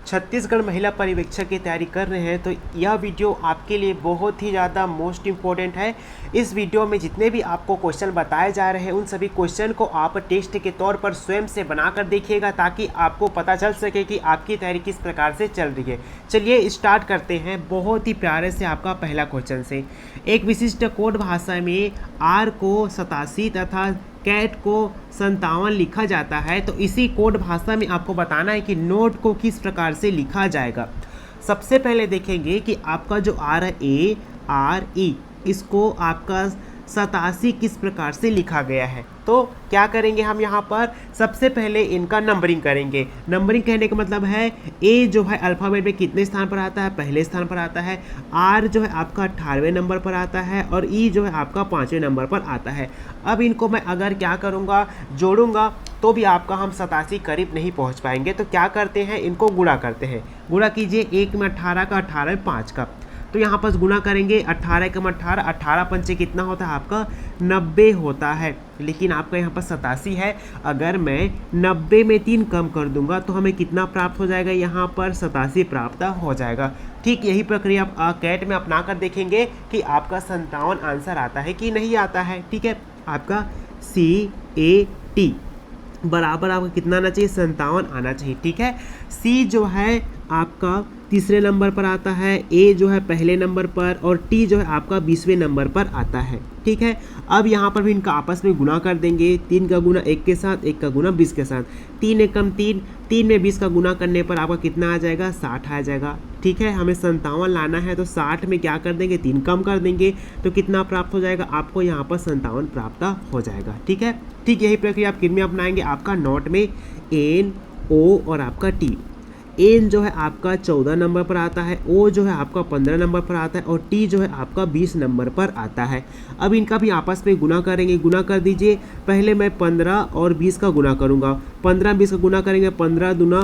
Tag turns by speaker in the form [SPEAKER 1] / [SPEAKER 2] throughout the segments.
[SPEAKER 1] छत्तीसगढ़ महिला पर्यवेक्षक की तैयारी कर रहे हैं तो यह वीडियो आपके लिए बहुत ही ज़्यादा मोस्ट इम्पोर्टेंट है। इस वीडियो में जितने भी आपको क्वेश्चन बताए जा रहे हैं उन सभी क्वेश्चन को आप टेस्ट के तौर पर स्वयं से बनाकर देखिएगा ताकि आपको पता चल सके कि आपकी तैयारी किस प्रकार से चल रही है। चलिए स्टार्ट करते हैं बहुत ही प्यारे से आपका पहला क्वेश्चन से। एक विशिष्ट कोड भाषा में आर को 87 तथा कैट को 57 लिखा जाता है, तो इसी कोड भाषा में आपको बताना है कि नोट को किस प्रकार से लिखा जाएगा। सबसे पहले देखेंगे कि आपका जो आर है ARE, इसको आपका 87 किस प्रकार से लिखा गया है। तो क्या करेंगे हम यहाँ पर, सबसे पहले इनका नंबरिंग करेंगे। नंबरिंग कहने का मतलब है ए जो है अल्फ़ाबेट में कितने स्थान पर आता है, पहले स्थान पर आता है। आर जो है आपका 18वें नंबर पर आता है और ई जो है आपका 5वें नंबर पर आता है। अब इनको मैं अगर क्या करूँगा, जोड़ूंगा तो भी आपका हम 87 करीब नहीं पहुँच पाएंगे। तो क्या करते हैं, इनको गुणा करते हैं। गुणा कीजिए, 1 में 18 का, 18 में 5 का, तो यहाँ पर गुणा करेंगे। 18 कम 18, 18 पंचे कितना होता है आपका 90 होता है। लेकिन आपका यहाँ पर 87 है। अगर मैं 90 में 3 कम कर दूंगा तो हमें कितना प्राप्त हो जाएगा, यहाँ पर 87 प्राप्त हो जाएगा। ठीक यही प्रक्रिया आप कैट में अपना कर देखेंगे कि आपका 57 आंसर आता है कि नहीं आता है। ठीक है, आपका CAT बराबर आपका कितना आना चाहिए, 57 आना चाहिए। ठीक है, सी जो है आपका तीसरे नंबर पर आता है, ए जो है पहले नंबर पर और टी जो है आपका 20वें नंबर पर आता है। ठीक है, अब यहाँ पर भी इनका आपस में गुणा कर देंगे। 3 का गुना 1 के साथ, 1 का गुना 20 के साथ। 3 एकम 3, 3 में 20 का गुना करने पर आपका कितना आ जाएगा, 60 आ जाएगा। ठीक है, हमें 57 लाना है तो 60 में क्या कर देंगे, 3 कम कर देंगे तो कितना प्राप्त हो जाएगा, आपको यहाँ पर 57 प्राप्त हो जाएगा। ठीक है, ठीक यही प्रक्रिया आप किन में अपनाएंगे, आपका नोट में एन, ओ और आपका टी। एन जो है आपका 14 नंबर पर आता है, ओ जो है आपका 15 नंबर पर आता है और टी जो है आपका 20 नंबर पर आता है। अब इनका भी आपस में गुना करेंगे। गुना कर दीजिए, पहले मैं 15 और 20 का गुना करूँगा। 15 20 का गुना करेंगे, 15 दूना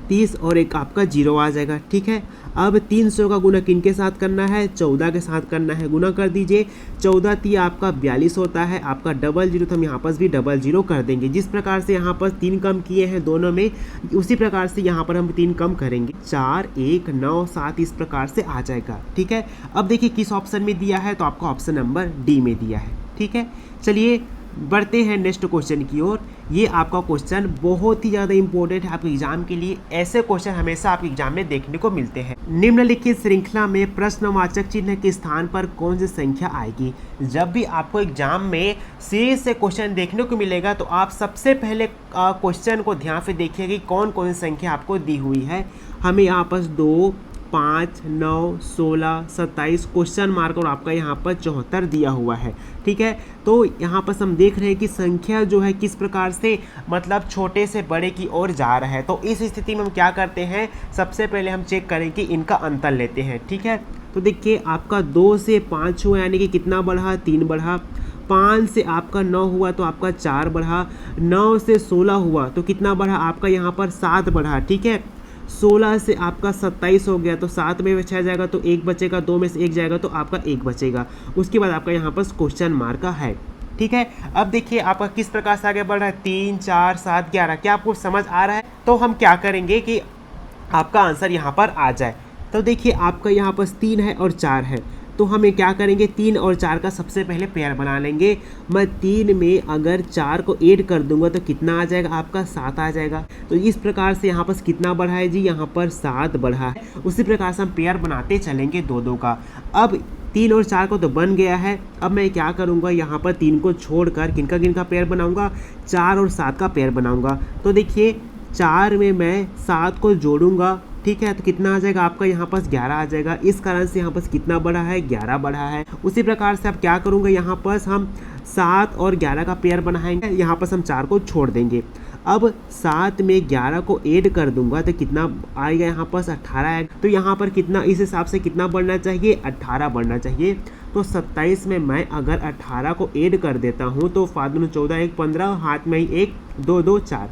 [SPEAKER 1] 30 और एक आपका 0 आ जाएगा। ठीक है, अब 300 का गुना किन के साथ करना है, 14 के साथ करना है। गुना कर दीजिए, 14 3 आपका 42 होता है। आपका 00 तो हम यहाँ पर भी 00 कर देंगे। जिस प्रकार से यहाँ पर 3 कम किए हैं दोनों में, उसी प्रकार से यहाँ पर हम 3 कम करेंगे। 4 1 9 7 इस प्रकार से आ जाएगा। ठीक है, अब देखिए किस ऑप्शन में दिया है, तो आपका ऑप्शन नंबर डी में दिया है। ठीक है, चलिए बढ़ते हैं नेक्स्ट क्वेश्चन की ओर। ये आपका क्वेश्चन बहुत ही ज़्यादा इंपॉर्टेंट है आपके एग्जाम के लिए। ऐसे क्वेश्चन हमेशा आपके एग्जाम में देखने को मिलते हैं। निम्नलिखित श्रृंखला में प्रश्नवाचक चिन्ह के स्थान पर कौन सी संख्या आएगी। जब भी आपको एग्जाम में सीरीज से क्वेश्चन देखने को मिलेगा तो आप सबसे पहले क्वेश्चन को ध्यान से देखिए कि कौन कौन सी संख्या आपको दी हुई है। हमें यहाँ पर 2 5 9 16 27 क्वेश्चन मार्क और आपका यहाँ पर 74 दिया हुआ है। ठीक है, तो यहाँ पर हम देख रहे हैं कि संख्या जो है किस प्रकार से मतलब छोटे से बड़े की ओर जा रहा है। तो इस स्थिति में हम क्या करते हैं, सबसे पहले हम चेक करें कि इनका अंतर लेते हैं। ठीक है, तो देखिए आपका 2 से 5 हुआ यानी कि कितना बढ़ा, 3 बढ़ा। 5 से आपका 9 हुआ तो आपका 4 बढ़ा। 9 से 16 हुआ तो कितना बढ़ा, आपका यहाँ पर 7 बढ़ा। ठीक है, 16 से आपका 27 हो गया तो 7 में बचा जाएगा तो 1 बचेगा, 2 में से 1 जाएगा तो आपका 1 बचेगा। उसके बाद आपका यहाँ पर क्वेश्चन मार्क का है। ठीक है, अब देखिए आपका किस प्रकार से आगे बढ़ रहा है, 3 4 7 11। क्या आपको समझ आ रहा है? तो हम क्या करेंगे कि आपका आंसर यहाँ पर आ जाए। तो देखिए आपका यहाँ पर 3 है और 4 है, तो हमें क्या करेंगे, 3 और 4 का सबसे पहले पेयर बना लेंगे। मैं 3 में अगर 4 को ऐड कर दूंगा तो कितना आ जाएगा, आपका 7 आ जाएगा। तो इस प्रकार से यहाँ पर कितना बढ़ा है जी, यहाँ पर 7 बढ़ा है। उसी प्रकार से हम पेयर बनाते चलेंगे 2-2 का। अब 3 और 4 को तो बन गया है। अब मैं क्या करूँगा, यहाँ पर 3 को छोड़कर किनका पेयर बनाऊँगा, 4 और 7 का पेयर बनाऊँगा। तो देखिए 4 में मैं 7 को जोड़ूंगा। ठीक है, तो कितना आ जाएगा, आपका यहाँ पास 11 आ जाएगा। इस कारण से यहाँ पास कितना बढ़ा है, 11 बढ़ा है। उसी प्रकार से आप क्या करूँगा, यहाँ पास हम 7 और 11 का पेयर बनाएंगे। यहाँ पास हम 4 को छोड़ देंगे। अब 7 में 11 को ऐड कर दूंगा तो कितना आएगा, यहाँ पास 18 आएगा। तो यहाँ पर कितना, इस हिसाब से कितना बढ़ना चाहिए, 18 बढ़ना चाहिए। तो 27 में मैं अगर 18 को ऐड कर देता हूँ तो 5 दूनी 14 1 15, हाथ में ही 1 2 2 4,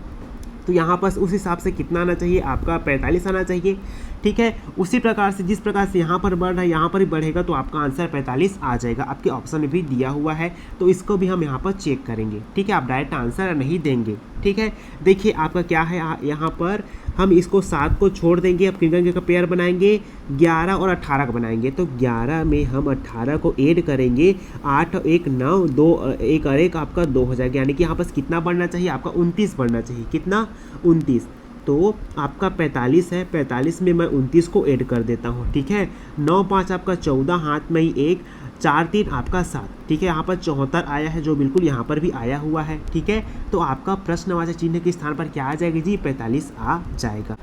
[SPEAKER 1] तो यहाँ पर उस हिसाब से कितना आना चाहिए, आपका 45 आना चाहिए। ठीक है, उसी प्रकार से जिस प्रकार से यहाँ पर बढ़ रहा है यहाँ पर भी बढ़ेगा तो आपका आंसर 45 आ जाएगा। आपके ऑप्शन में भी दिया हुआ है तो इसको भी हम यहाँ पर चेक करेंगे। ठीक है, आप डायरेक्ट आंसर नहीं देंगे। ठीक है, देखिए आपका क्या है यहाँ पर हम इसको 7 को छोड़ देंगे, अब किन का पेयर बनाएंगे, 11 और 18 का बनाएंगे। तो 11 में हम 18 को ऐड करेंगे, 8 और 1 9, 2 1 और 1 आपका 2 हो जाएगा, यानी कि यहाँ पास कितना बढ़ना चाहिए आपका 29 बढ़ना चाहिए, कितना 29। तो आपका 45 है, 45 में मैं 29 को ऐड कर देता हूँ, ठीक है। 9 5 आपका 14, हाथ में ही 1, 4 3 आपका 7, ठीक है। यहाँ पर 74 आया है, जो बिल्कुल यहाँ पर भी आया हुआ है, ठीक है। तो आपका प्रश्नवाचक चिन्ह के स्थान पर क्या आ जाएगा जी, 45 आ जाएगा।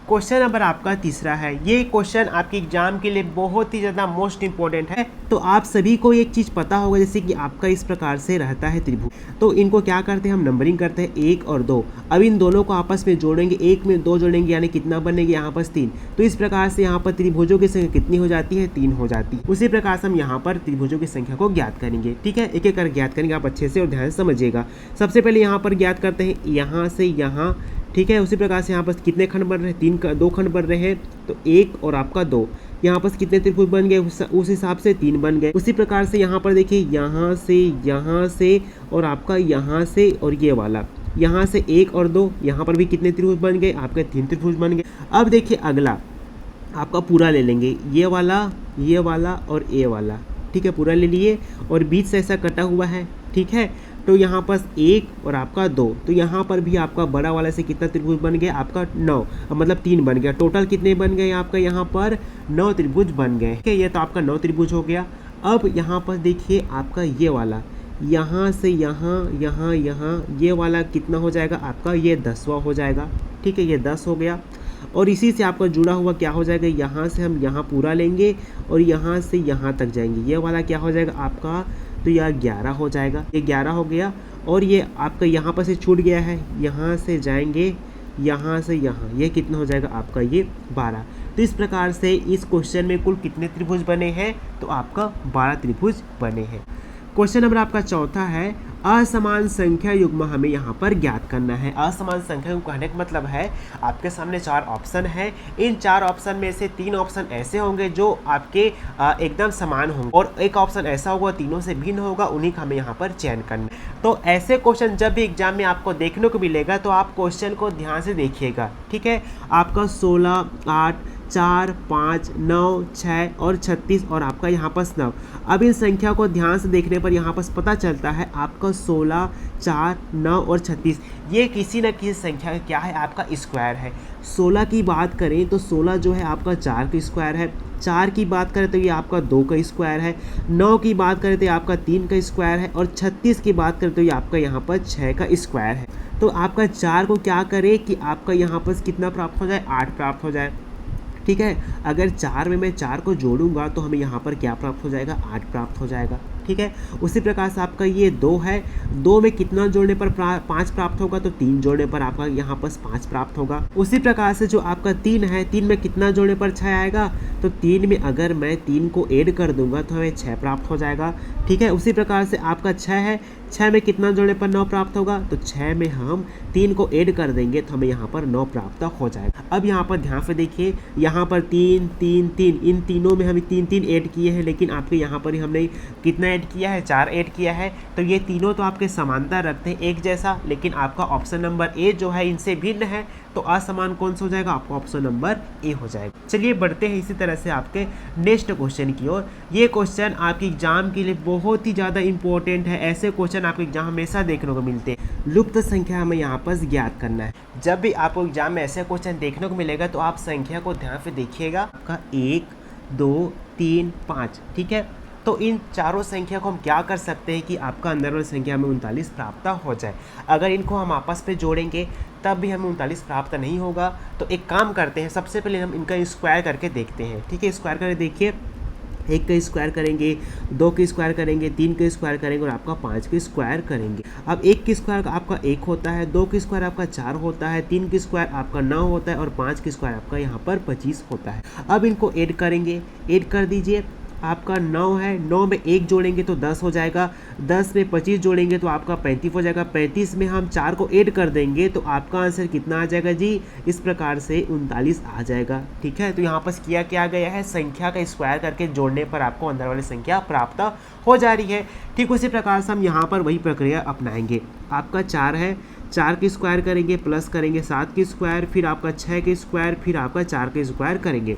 [SPEAKER 1] क्वेश्चन नंबर आपका तीसरा है। ये क्वेश्चन आपके एग्जाम के लिए बहुत ही ज़्यादा मोस्ट इंपॉर्टेंट है। तो आप सभी को एक चीज़ पता होगा, जैसे कि आपका इस प्रकार से रहता है त्रिभुज, तो इनको क्या करते हैं हम, नंबरिंग करते हैं 1 और 2। अब इन दोनों को आपस में जोड़ेंगे, 1 में 2 जोड़ेंगे, यानी कितना बनेंगे यहाँ पर 3। तो इस प्रकार से यहाँ पर त्रिभुजों की संख्या कितनी हो जाती है, 3 हो जाती है। उसी प्रकार से हम यहाँ पर त्रिभुजों की संख्या को ज्ञात करेंगे, ठीक है। एक एक कर ज्ञात करेंगे, आप अच्छे से और ध्यान से समझिएगा। सबसे पहले यहाँ पर ज्ञात करते हैं यहाँ से यहाँ, ठीक है। उसी प्रकार से यहाँ पर कितने खंड बन रहे हैं, 2 खंड बन रहे हैं, तो 1 और आपका 2। यहाँ पर कितने त्रिभुज बन गए, उस हिसाब से 3 बन गए। उसी प्रकार से यहाँ पर देखिए, यहाँ से और आपका यहाँ से और ये वाला, यहाँ से 1 और 2, यहाँ पर भी कितने त्रिभुज बन गए आपके, 3 त्रिभुज बन गए। अब देखिए अगला आपका पूरा ले लेंगे, ये वाला और ये वाला, ठीक है, पूरा ले लिए और बीच से ऐसा कटा हुआ है, ठीक है। तो यहाँ पर 1 और आपका 2, तो यहाँ पर भी आपका बड़ा वाला से कितना त्रिभुज बन गया आपका 9, मतलब 3 बन गया। टोटल कितने बन गए आपका, यहाँ पर 9 त्रिभुज बन गए, ठीक है। ये तो आपका 9 त्रिभुज हो गया। अब यहाँ पर देखिए आपका ये वाला, यहाँ से यहाँ, ये वाला कितना हो जाएगा आपका, ये 10वां हो जाएगा, ठीक है, ये 10 हो गया। और इसी से आपका जुड़ा हुआ क्या हो जाएगा, यहाँ से हम यहाँ पूरा लेंगे और यहाँ से यहाँ तक जाएंगे, ये वाला क्या हो जाएगा आपका, तो यह 11 हो जाएगा, ये 11 हो गया। और ये आपका यहाँ पर से छूट गया है, यहाँ से जाएंगे, यहाँ से यहाँ, ये कितना हो जाएगा आपका, ये 12। तो इस प्रकार से इस क्वेश्चन में कुल कितने त्रिभुज बने हैं, तो आपका 12 त्रिभुज बने हैं। क्वेश्चन नंबर आपका चौथा है, असमान संख्या युग्म हमें यहाँ पर ज्ञात करना है। असमान संख्या युग्म कहने का मतलब है आपके सामने 4 ऑप्शन है, इन 4 ऑप्शन में से 3 ऑप्शन ऐसे होंगे जो आपके एकदम समान होंगे और एक ऑप्शन ऐसा होगा तीनों से भिन्न होगा, उन्हीं का हमें यहाँ पर चयन करना है। तो ऐसे क्वेश्चन जब भी एग्जाम में आपको देखने को मिलेगा तो आप क्वेश्चन को ध्यान से देखिएगा, ठीक है। आपका 16, 8, 4, 5, 9, 6 और 36 और आपका यहाँ पर 9। अब इन संख्या को ध्यान से देखने पर यहाँ पर पता चलता है आपका 16, 4, 9 और 36 ये किसी न किसी संख्या का क्या है, आपका स्क्वायर है। 16 की बात करें तो 16 जो है आपका 4 का स्क्वायर है, 4 की बात करें तो ये आपका 2 का स्क्वायर है, 9 की बात करें तो ये आपका 3 का स्क्वायर है और 36 की बात करें तो ये आपका यहाँ पर 6 का स्क्वायर है। तो आपका 4 को क्या करें कि आपका यहाँ पर कितना प्राप्त हो जाए, 8 प्राप्त हो जाए, ठीक है। अगर 4 में मैं 4 को जोड़ूंगा तो हमें यहाँ पर क्या प्राप्त हो जाएगा, 8 प्राप्त हो जाएगा, ठीक है। उसी प्रकार से आपका ये 2 है, 2 में कितना जोड़ने पर 5 प्राप्त होगा, तो 3 जोड़ने पर आपका यहाँ पर 5 प्राप्त होगा। उसी प्रकार से जो आपका 3 है, 3 में कितना जोड़ने पर 6 आएगा, तो 3 में अगर मैं 3 को ऐड कर दूंगा तो हमें 6 प्राप्त हो जाएगा, ठीक है। उसी प्रकार से आपका 6 है, 6 में कितना जोड़ने पर 9 प्राप्त होगा, तो 6 में हम 3 को ऐड कर देंगे तो हमें यहाँ पर 9 प्राप्त हो जाएगा। अब यहाँ पर ध्यान से देखिए, यहाँ पर 3, 3, 3, इन तीनों में हम 3, 3 ऐड किए हैं, लेकिन आपके यहाँ पर हमने कितना ऐड किया है, 4 ऐड किया है। तो ये तीनों तो आपके समानता रखते हैं एक जैसा, लेकिन आपका ऑप्शन नंबर ए जो है इनसे भिन्न है, तो असमान कौन सा हो जाएगा, आपका ऑप्शन नंबर ए हो जाएगा। चलिए बढ़ते हैं इसी तरह से आपके नेक्स्ट क्वेश्चन की ओर। ये क्वेश्चन आपके एग्जाम के लिए बहुत ही ज़्यादा इंपॉर्टेंट है, ऐसे क्वेश्चन आपके एग्जाम हमेशा देखने को मिलते हैं। लुप्त संख्या हमें यहाँ पर ज्ञात करना है। जब भी आपको एग्जाम में ऐसे क्वेश्चन देखने को मिलेगा तो आप संख्या को ध्यान से देखिएगा, आपका 1, 2, 3, 5, ठीक है। तो इन चारों संख्या को हम क्या कर सकते हैं कि आपका अंदर वाली संख्या में 39 प्राप्त हो जाए। अगर इनको हम आपस में जोड़ेंगे तब भी हमें 39 प्राप्त नहीं होगा। तो एक काम करते हैं, सबसे पहले हम इनका स्क्वायर करके देखते हैं, ठीक है। स्क्वायर करके देखिए, 1 का स्क्वायर करेंगे, 2 का स्क्वायर करेंगे, 3 का स्क्वायर करेंगे और आपका 5 का स्क्वायर करेंगे। अब 1 का स्क्वायर आपका 1 होता है, 2 का स्क्वायर आपका 4 होता है, 3 का स्क्वायर आपका 9 होता है और 5 का स्क्वायर आपका यहाँ पर 25 होता है। अब इनको ऐड करेंगे, ऐड कर दीजिए, आपका 9 है, 9 में 1 जोड़ेंगे तो 10 हो जाएगा, 10 में 25 जोड़ेंगे तो आपका 35 हो जाएगा, 35 में हम 4 को ऐड कर देंगे तो आपका आंसर कितना आ जाएगा जी, इस प्रकार से 39 आ जाएगा, ठीक है। तो यहाँ पर किया क्या गया है, संख्या का स्क्वायर करके जोड़ने पर आपको अंदर वाली संख्या प्राप्त हो जा रही है। ठीक उसी प्रकार से हम यहाँ पर वही प्रक्रिया अपनाएंगे। आपका 4 है, 4 की स्क्वायर करेंगे, प्लस करेंगे 7 की स्क्वायर, फिर आपका 6 की स्क्वायर, फिर आपका 4 की स्क्वायर करेंगे।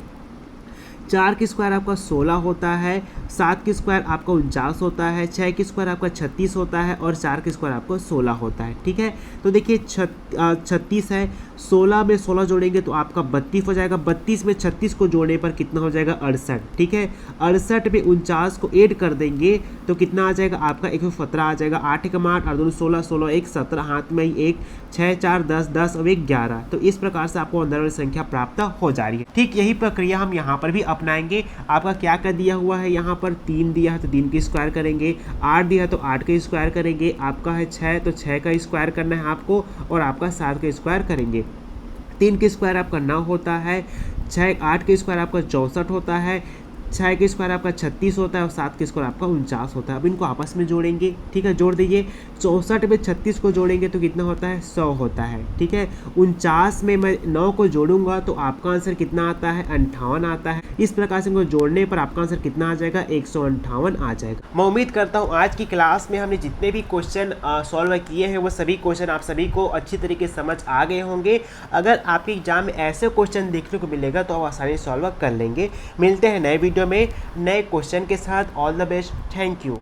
[SPEAKER 1] 4 की स्क्वायर आपका 16 होता है, 7 की स्क्वायर आपका 49 होता है, 6 की स्क्वायर आपका 36 होता है और 4 की स्क्वायर आपको 16 होता है। ठीक है, तो देखिए 36 है, 16 में 16 जोड़ेंगे तो आपका 32 हो जाएगा, 32 में 36 को जोड़ने पर कितना हो जाएगा 68। ठीक है, 68 में 49 को ऐड कर देंगे तो कितना आ जाएगा आपका 117 आ जाएगा। 8 एक 8, 8 2 16, 16 1 17, हाथ में 1, 6 4 10, 10 और 1 11। तो इस प्रकार से आपको अंदर वाली संख्या प्राप्त हो जा रही है। ठीक यही प्रक्रिया हम यहाँ पर भी अपनाएंगे। आपका क्या कर दिया हुआ है, यहाँ पर 3 दिया है तो 3 की स्क्वायर करेंगे, 8 दिया है तो 8 का स्क्वायर करेंगे, आपका है 6 तो 6 का स्क्वायर करना है आपको, और आपका 7 का स्क्वायर करेंगे। 3 की स्क्वायर आपका 9 होता है, 8 के स्क्वायर आपका 64 होता है, 6 के स्क्वायर आपका 36 होता है और 7 के स्क्वायर आपका 49 होता है। अब इनको आपस में जोड़ेंगे। ठीक है, जोड़ दीजिए। 64 में 36 को जोड़ेंगे तो कितना होता है 100 होता है। ठीक है, 49 में मैं 9 को जोड़ूंगा तो आपका आंसर कितना आता है 58 आता है। इस प्रकार से इनको जोड़ने पर आपका आंसर कितना आ जाएगा 158 आ जाएगा। मैं उम्मीद करता हूँ आज की क्लास में हमने जितने भी क्वेश्चन सॉल्व किए हैं वो सभी क्वेश्चन आप सभी को अच्छी तरीके से समझ आ गए होंगे। अगर आपके एग्जाम में ऐसे क्वेश्चन देखने को मिलेगा तो आप आसानी से सॉल्व कर लेंगे। मिलते हैं नए वीडियो में नए क्वेश्चन के साथ। All the best, thank you.